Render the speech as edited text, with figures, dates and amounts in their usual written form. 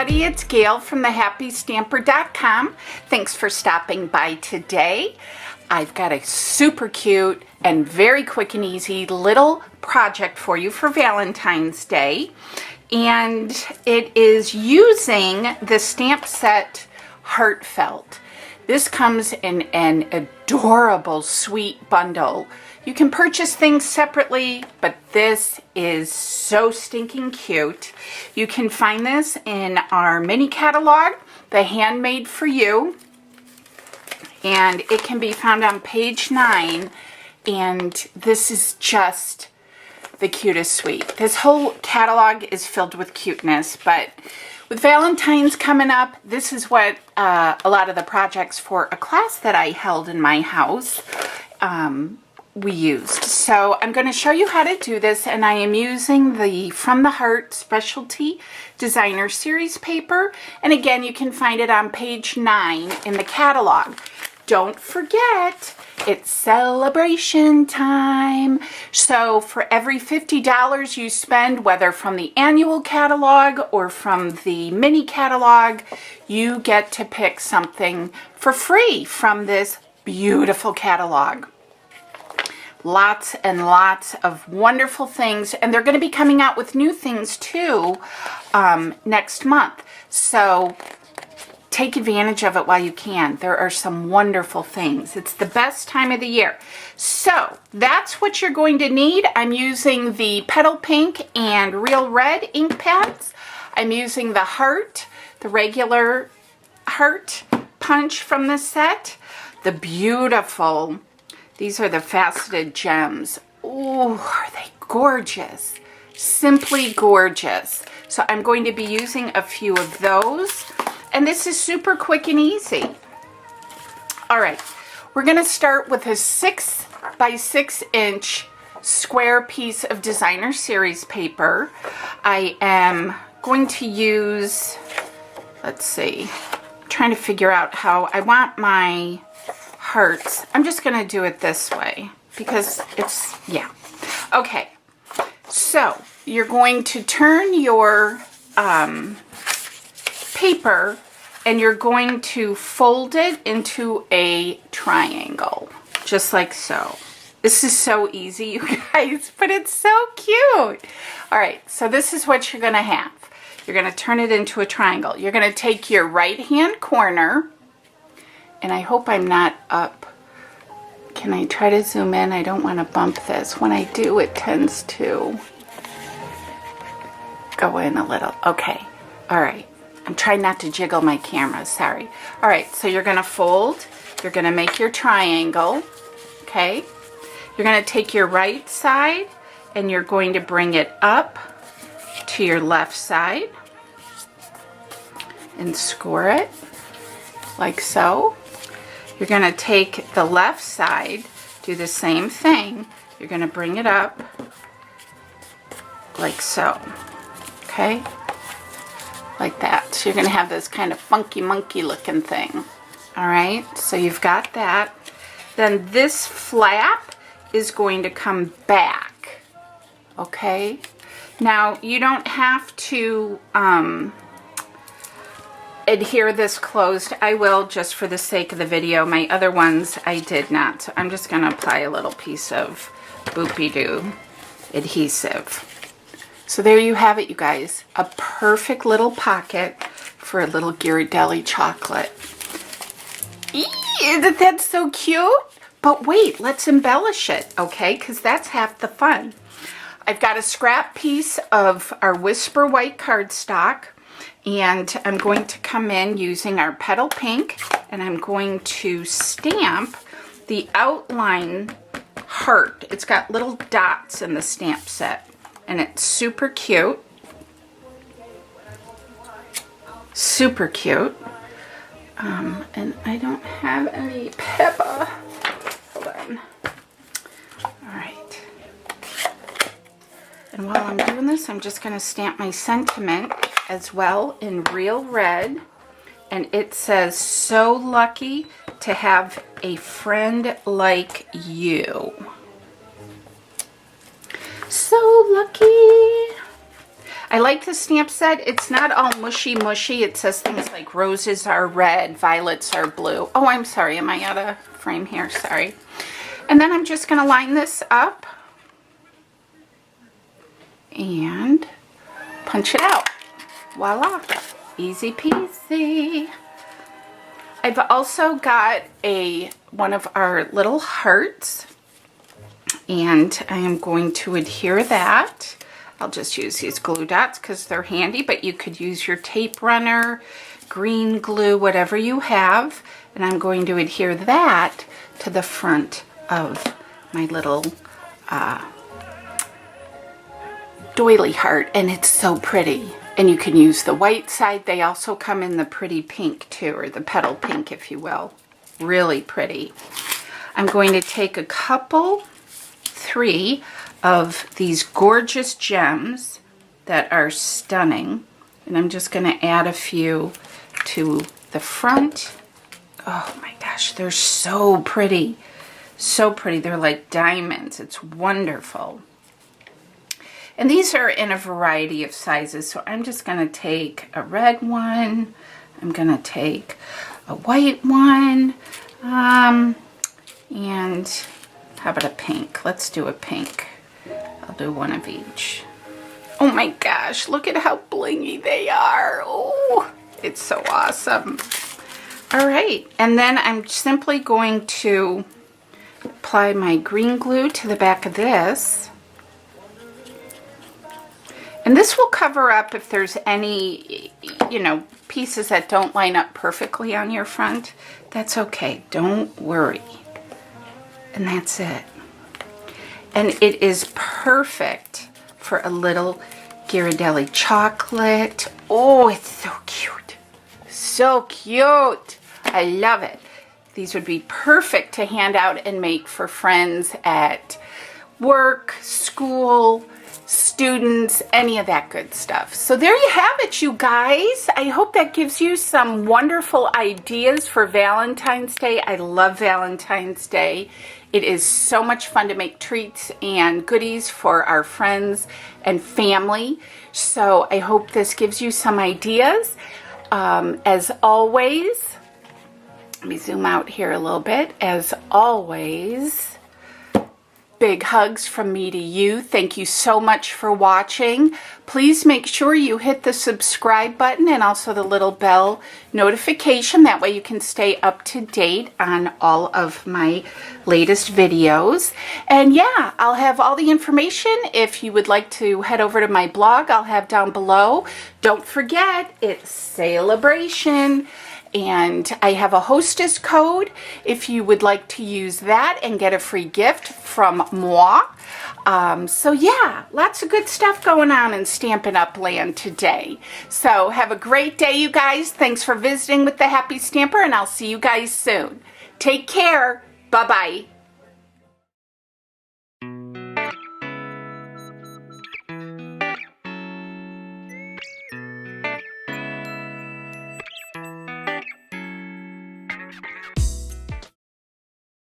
everybody, it's Gail from thehappystamper.com. Thanks for stopping by today. I've got a super cute and very quick and easy little project for you for Valentine's Day. And it is using the stamp set Heartfelt. This comes in an adorable, sweet bundle. You can purchase things separately, but this is so stinking cute. You can find this in our mini catalog, The Handmade for You, and it can be found on page 9, and this is just the cutest sweet. This whole catalog is filled with cuteness, but with Valentine's coming up, this is what a lot of the projects for a class that I held in my house we used. So I'm going to show you how to do this, and I am using the From the Heart Specialty Designer Series paper, and again you can find it on page 9 in the catalog. Don't forget, it's celebration time. So for every $50 you spend, whether from the annual catalog or from the mini catalog, you get to pick something for free from this beautiful catalog. Lots and lots of wonderful things, and they're going to be coming out with new things too next month. So take advantage of it while you can. There are some wonderful things. It's the best time of the year. So that's what you're going to need. I'm using the Petal Pink and Real Red ink pads. I'm using the heart, the regular heart punch from the set. The beautiful, these are the faceted gems. Oh, are they gorgeous? Simply gorgeous. So I'm going to be using a few of those. And this is super quick and easy. All right, we're gonna start with a 6 by 6 inch square piece of Designer Series paper. I am going to use, let's see, I'm trying to figure out how I want my hearts. I'm just gonna do it this way because it's, yeah. Okay, so you're going to turn your paper and you're going to fold it into a triangle, just like so. This is so easy, you guys, but it's so cute. All right, so this is what you're gonna have. You're gonna turn it into a triangle. You're gonna take your right-hand corner, and I hope I'm not up. Can I try to zoom in? I don't wanna bump this. When I do, it tends to go in a little. Okay, all right. I'm trying not to jiggle my camera, sorry. All right, so you're gonna fold, you're gonna make your triangle, okay? You're gonna take your right side and you're going to bring it up to your left side and score it like so. You're gonna take the left side, do the same thing. You're gonna bring it up like so, okay? Like that. So you're going to have this kind of funky monkey looking thing. All right, so you've got that. Then this flap is going to come back. Okay, now you don't have to adhere this closed. I will, just for the sake of the video. My other ones I did not. So I'm just going to apply a little piece of Boopy-Doo adhesive. So there you have it, you guys. A perfect little pocket for a little Ghirardelli chocolate. Isn't that so cute? But wait, let's embellish it, okay? Because that's half the fun. I've got a scrap piece of our Whisper White cardstock, and I'm going to come in using our Petal Pink, and I'm going to stamp the outline heart. It's got little dots in the stamp set. And it's super cute. Super cute. And I don't have any pepper. Hold on. Alright. And while I'm doing this, I'm just going to stamp my sentiment as well in Real Red. And it says, "So lucky to have a friend like you." So lucky. I like the stamp set. It's not all mushy. It says things like roses are red, violets are blue. Oh, I'm sorry. Am I out of frame here? Sorry. And then I'm just going to line this up and punch it out. Voila. Easy peasy. I've also got one of our little hearts, and I am going to adhere that. I'll just use these glue dots because they're handy, but you could use your tape runner, green glue, whatever you have. And I'm going to adhere that to the front of my little doily heart, and it's so pretty. And you can use the white side. They also come in the pretty pink too, or the petal pink, if you will. Really pretty. I'm going to take a couple, 3 of these gorgeous gems that are stunning, and I'm just going to add a few to the front. Oh my gosh, they're so pretty. So pretty. They're like diamonds. It's wonderful. And these are in a variety of sizes, so I'm just going to take a red one. I'm going to take a white one. And how about a pink? Let's do a pink. I'll do one of each. Oh my gosh, look at how blingy they are. Oh, it's so awesome. All right, and then I'm simply going to apply my green glue to the back of this. And this will cover up if there's any, pieces that don't line up perfectly on your front. That's okay, don't worry. And that's it. And it is perfect for a little Ghirardelli chocolate. Oh, it's so cute. So cute. I love it. These would be perfect to hand out and make for friends at work, school, students, any of that good stuff. So there you have it, you guys. I hope that gives you some wonderful ideas for Valentine's Day. I love Valentine's Day. It is so much fun to make treats and goodies for our friends and family. So I hope this gives you some ideas. As always, let me zoom out here a little bit. As always, big hugs from me to you. Thank you so much for watching. Please make sure you hit the subscribe button and also the little bell notification. That way you can stay up to date on all of my latest videos. And yeah, I'll have all the information if you would like to head over to my blog. I'll have down below. Don't forget, it's Celebration. And I have a hostess code if you would like to use that and get a free gift from moi. So yeah, lots of good stuff going on in Stampin' Up! Land today. So have a great day, you guys. Thanks for visiting with the Happy Stamper, and I'll see you guys soon. Take care. Bye-bye.